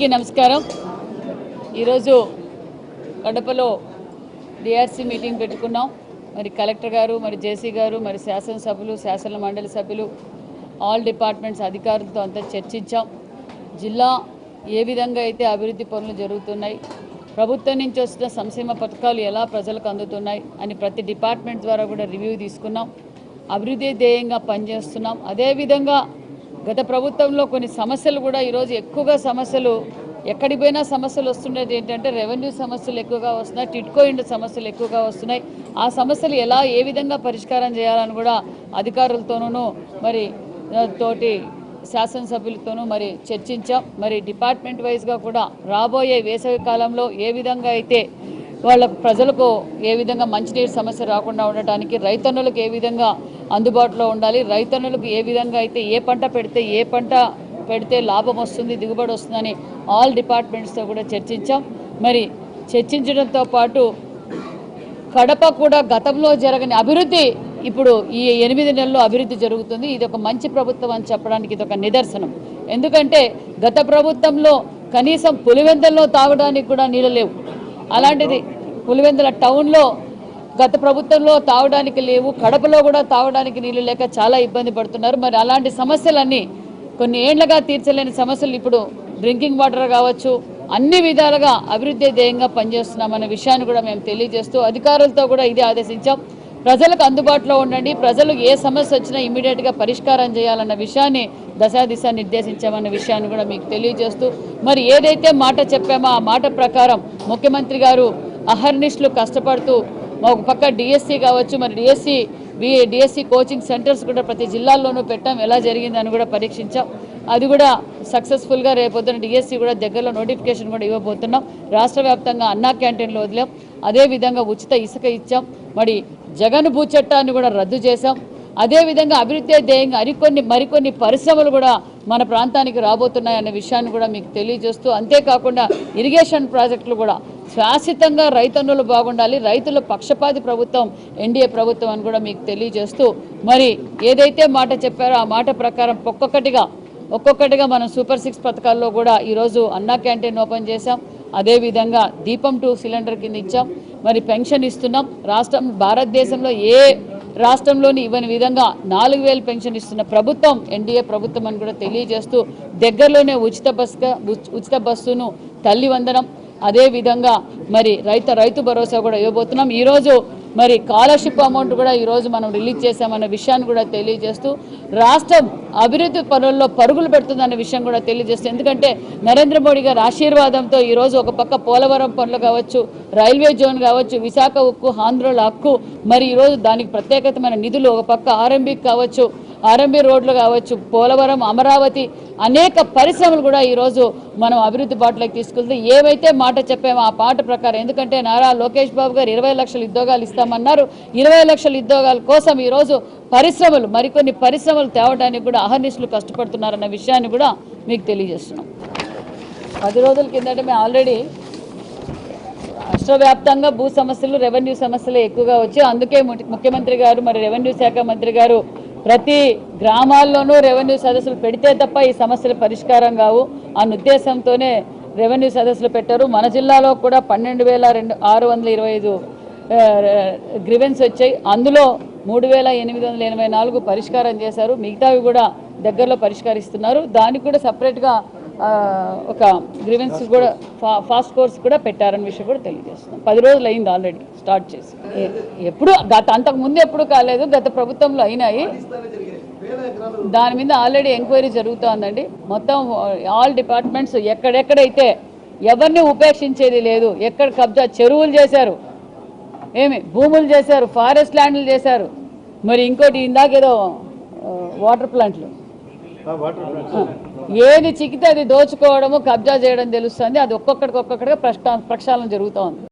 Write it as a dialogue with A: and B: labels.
A: అందరికీ నమస్కారం. ఈరోజు కడపలో డిఆర్సీ మీటింగ్ పెట్టుకున్నాం. మరి కలెక్టర్ గారు, మరి జేసీ గారు, మరి శాసనసభ్యులు, శాసన మండలి సభ్యులు, ఆల్ డిపార్ట్మెంట్స్ అధికారులతో అంతా చర్చించాం. జిల్లా ఏ విధంగా అయితే అభివృద్ధి పనులు జరుగుతున్నాయి, ప్రభుత్వం నుంచి వస్తున్న సంక్షేమ పథకాలు ఎలా ప్రజలకు అందుతున్నాయి అని ప్రతి డిపార్ట్మెంట్ ద్వారా కూడా రివ్యూ తీసుకున్నాం. అభివృద్ధి ధ్యేయంగా పనిచేస్తున్నాం. అదేవిధంగా గత ప్రభుత్వంలో కొన్ని సమస్యలు కూడా ఈరోజు ఎక్కువగా సమస్యలు ఎక్కడికి పోయినా సమస్యలు వస్తుండేది ఏంటంటే రెవెన్యూ సమస్యలు ఎక్కువగా వస్తున్నాయి, టిట్కో ఇండ్ సమస్యలు ఎక్కువగా వస్తున్నాయి. ఆ సమస్యలు ఏ విధంగా పరిష్కారం చేయాలని కూడా అధికారులతోనూ మరి తోటి శాసనసభ్యులతోనూ మరి చర్చించాం. మరి డిపార్ట్మెంట్ వైజ్గా కూడా రాబోయే వేసవి కాలంలో ఏ విధంగా అయితే వాళ్ళ ప్రజలకు ఏ విధంగా మంచినీరు సమస్య రాకుండా ఉండటానికి, రైతన్నులకు ఏ విధంగా అందుబాటులో ఉండాలి, రైతన్నులకు ఏ విధంగా అయితే ఏ పంట పెడితే లాభం వస్తుంది, దిగుబడి వస్తుందని ఆల్ డిపార్ట్మెంట్స్తో కూడా చర్చించాం. మరి చర్చించడంతో పాటు కడప కూడా గతంలో జరగని అభివృద్ధి ఇప్పుడు ఈ 8 నెలల్లో అభివృద్ధి జరుగుతుంది. ఇది ఒక మంచి ప్రభుత్వం అని చెప్పడానికి ఇది ఒక నిదర్శనం. ఎందుకంటే గత ప్రభుత్వంలో కనీసం పులివెందుల్లో తాగడానికి కూడా నీళ్ళు లేవు. అలాంటిది పులివెందుల టౌన్లో గత ప్రభుత్వంలో తాగడానికి లేవు, కడపలో కూడా తాగడానికి నీళ్ళు లేక చాలా ఇబ్బంది పడుతున్నారు. మరి అలాంటి సమస్యలన్నీ కొన్ని ఏళ్లుగా తీర్చలేని సమస్యలు ఇప్పుడు డ్రింకింగ్ వాటర్ కావచ్చు, అన్ని విధాలుగా అభివృద్ధి ధ్యేయంగా పనిచేస్తున్నామన్న విషయాన్ని కూడా మేము తెలియజేస్తూ అధికారులతో కూడా ఇదే ఆదేశించాం. ప్రజలకు అందుబాటులో ఉండండి, ప్రజలు ఏ సమస్య వచ్చినా ఇమ్మీడియట్గా పరిష్కారం చేయాలన్న విషయాన్ని దశాదిశ నిర్దేశించామన్న విషయాన్ని కూడా మీకు తెలియజేస్తూ మరి ఏదైతే మాట చెప్పామో ఆ మాట ప్రకారం ముఖ్యమంత్రి గారు అహర్నిశలు కష్టపడుతూ ఒక పక్క డిఎస్సి కావచ్చు, మరి డిఎస్సి కోచింగ్ సెంటర్స్ కూడా ప్రతి జిల్లాల్లోనూ పెట్టాం. ఎలా జరిగిందని కూడా పరీక్షించాం. అది కూడా సక్సెస్ఫుల్గా రేపొద్దున డిఎస్సి కూడా దగ్గరలో నోటిఫికేషన్ కూడా ఇవ్వబోతున్నాం. రాష్ట్ర వ్యాప్తంగా అన్నా క్యాంటీన్లు వదిలాం. అదేవిధంగా ఉచిత ఇసుక ఇచ్చాం. మరి జగన్ భూ చట్టాన్ని కూడా రద్దు చేశాం. అదేవిధంగా అభివృద్ధి ధ్యేయంగా మరికొన్ని పరిశ్రమలు కూడా మన ప్రాంతానికి రాబోతున్నాయన్న విషయాన్ని కూడా మీకు తెలియజేస్తూ, అంతేకాకుండా ఇరిగేషన్ ప్రాజెక్టులు కూడా శాశ్వతంగా రైతన్నులు బాగుండాలి, రైతుల పక్షపాతి ప్రభుత్వం ఎన్డీఏ ప్రభుత్వం అని కూడా మీకు తెలియజేస్తూ మరి ఏదైతే మాట చెప్పారో ఆ మాట ప్రకారం ఒక్కొక్కటిగా మనం సూపర్ 6 పథకాల్లో కూడా ఈరోజు అన్నా క్యాంటీన్ ఓపెన్ చేశాం. అదేవిధంగా దీపం 2 సిలిండర్ కింద ఇచ్చాం. మరి పెన్షన్ ఇస్తున్నాం. భారతదేశంలో ఏ రాష్ట్రంలోని ఇవ్వని విధంగా 4000 పెన్షన్ ఇస్తున్న ప్రభుత్వం ఎన్డీఏ ప్రభుత్వం అని కూడా తెలియజేస్తూ దగ్గరలోనే ఉచిత బస్సును, తల్లి వందనం, అదేవిధంగా మరి రైతు భరోసా కూడా ఇవ్వబోతున్నాం. ఈరోజు మరి స్కాలర్షిప్ అమౌంట్ కూడా ఈరోజు మనం రిలీజ్ చేశామన్న విషయాన్ని కూడా తెలియజేస్తూ రాష్ట్రం అభివృద్ధి పనుల్లో పరుగులు పెడుతుందన్న విషయం కూడా తెలియజేస్తూ, ఎందుకంటే నరేంద్ర మోడీ గారి ఆశీర్వాదంతో ఈరోజు ఒక పక్క పోలవరం పనులు కావచ్చు, రైల్వే జోన్ కావచ్చు, విశాఖ ఉక్కు, ఆంధ్రుల హక్కు, మరి ఈరోజు దానికి ప్రత్యేకమైన నిధులు, ఒక పక్క ఆర్ఎంబీ రోడ్లు కావచ్చు, పోలవరం, అమరావతి, అనేక పరిశ్రమలు కూడా ఈరోజు మనం అభివృద్ధి బాటలోకి తీసుకెళ్తే ఏవైతే మాట చెప్పామో ఆ మాట ప్రకారం, ఎందుకంటే నారా లోకేష్ బాబు గారు 20 లక్షల ఉద్యోగాలు ఇస్తామన్నారు. 20 లక్షల ఉద్యోగాల కోసం ఈరోజు మరికొన్ని పరిశ్రమలు తేవడానికి కూడా అహర్నిశలు కష్టపడుతున్నారన్న విషయాన్ని కూడా మీకు తెలియజేస్తున్నాం. 10 రోజుల కిందట మేము ఆల్రెడీ రాష్ట్ర వ్యాప్తంగా భూ సమస్యలు, రెవెన్యూ సమస్యలు ఎక్కువగా వచ్చి అందుకే ముఖ్యమంత్రి గారు, మరి రెవెన్యూ శాఖ మంత్రి గారు ప్రతి గ్రామాల్లోనూ రెవెన్యూ సదస్సులు పెడితే తప్ప ఈ సమస్యలు పరిష్కారం కావు అన్న ఉద్దేశంతోనే రెవెన్యూ సదస్సులు పెట్టారు. మన జిల్లాలో కూడా 12,625 గ్రీవెన్స్ వచ్చాయి. అందులో 3,884 పరిష్కారం చేశారు. మిగతావి కూడా దగ్గరలో పరిష్కరిస్తున్నారు. దానికి కూడా సపరేట్గా ఒక గ్రీవెన్స్ కూడా ఫాస్ట్ కోర్స్ కూడా పెట్టారన్న విషయం కూడా తెలియజేస్తున్నాం. 10 రోజులు అయింది ఆల్రెడీ స్టార్ట్ చేసి. అంతకుముందు ఎప్పుడు కాలేదు, గత ప్రభుత్వంలో అయినాయి. దాని మీద ఆల్రెడీ ఎంక్వైరీ జరుగుతోందండి. మొత్తం ఆల్ డిపార్ట్మెంట్స్ ఎక్కడెక్కడైతే ఎవరిని ఉపేక్షించేది లేదు, ఎక్కడ కబ్జా చెరువులు చేశారు, భూములు చేశారు, ఫారెస్ట్ ల్యాండ్లు చేశారు, మరి ఇంకోటి ఇందాకేదో వాటర్ ప్లాంట్లు, ఏది చిక్కితే అది దోచుకోవడము, కబ్జా చేయడం తెలుస్తుంది. అది ఒక్కొక్కటిగా ప్రక్షాళన జరుగుతూ ఉంది.